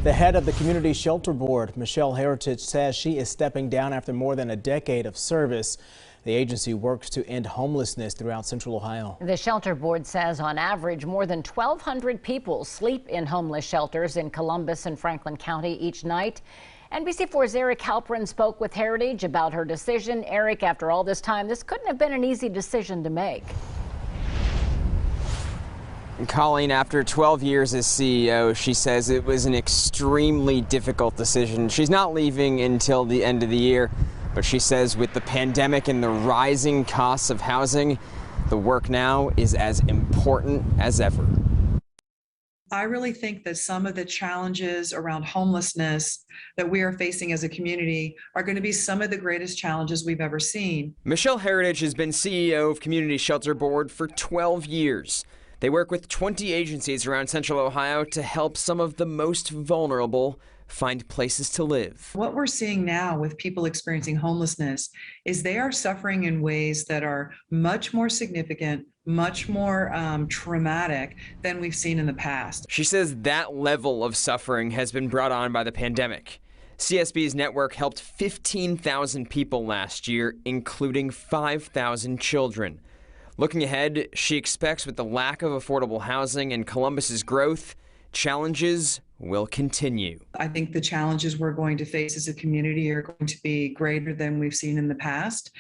The head of the Community Shelter Board, Michelle Heritage, says she is stepping down after more than a decade of service. The agency works to end homelessness throughout Central Ohio. The shelter board says on average more than 1,200 people sleep in homeless shelters in Columbus and Franklin County each night. NBC4's Eric Halperin spoke with Heritage about her decision. Eric, after all this time, this couldn't have been an easy decision to make. Colleen, after 12 years as CEO, she says it was an extremely difficult decision. She's not leaving until the end of the year, but she says with the pandemic and the rising costs of housing, the work now is as important as ever. I really think that some of the challenges around homelessness that we are facing as a community are going to be some of the greatest challenges we've ever seen. Michelle Heritage has been CEO of Community Shelter Board for 12 years. They work with 20 agencies around Central Ohio to help some of the most vulnerable find places to live. What we're seeing now with people experiencing homelessness is they are suffering in ways that are much more significant, much more traumatic than we've seen in the past. She says that level of suffering has been brought on by the pandemic. CSB's network helped 15,000 people last year, including 5,000 children. Looking ahead, she expects with the lack of affordable housing and Columbus's growth, challenges will continue. I think the challenges we're going to face as a community are going to be greater than we've seen in the past.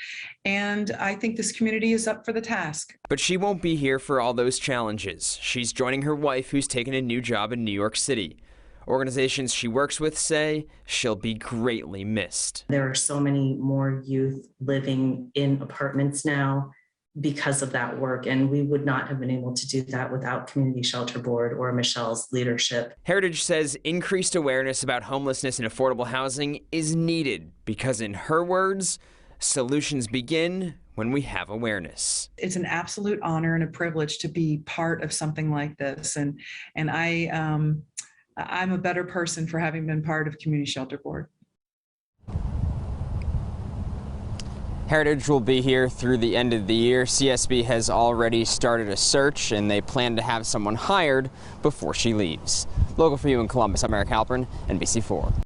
And I think this community is up for the task. But she won't be here for all those challenges. She's joining her wife, who's taken a new job in New York City. Organizations she works with say she'll be greatly missed. There are so many more youth living in apartments now because of that work, and we would not have been able to do that without Community Shelter Board or Michelle's leadership. Heritage says increased awareness about homelessness and affordable housing is needed because, in her words, solutions begin when we have awareness. It's an absolute honor and a privilege to be part of something like this, and I'm a better person for having been part of Community Shelter Board. Heritage will be here through the end of the year. CSB has already started a search, and they plan to have someone hired before she leaves. Local for you in Columbus, I'm Eric Halperin, NBC4.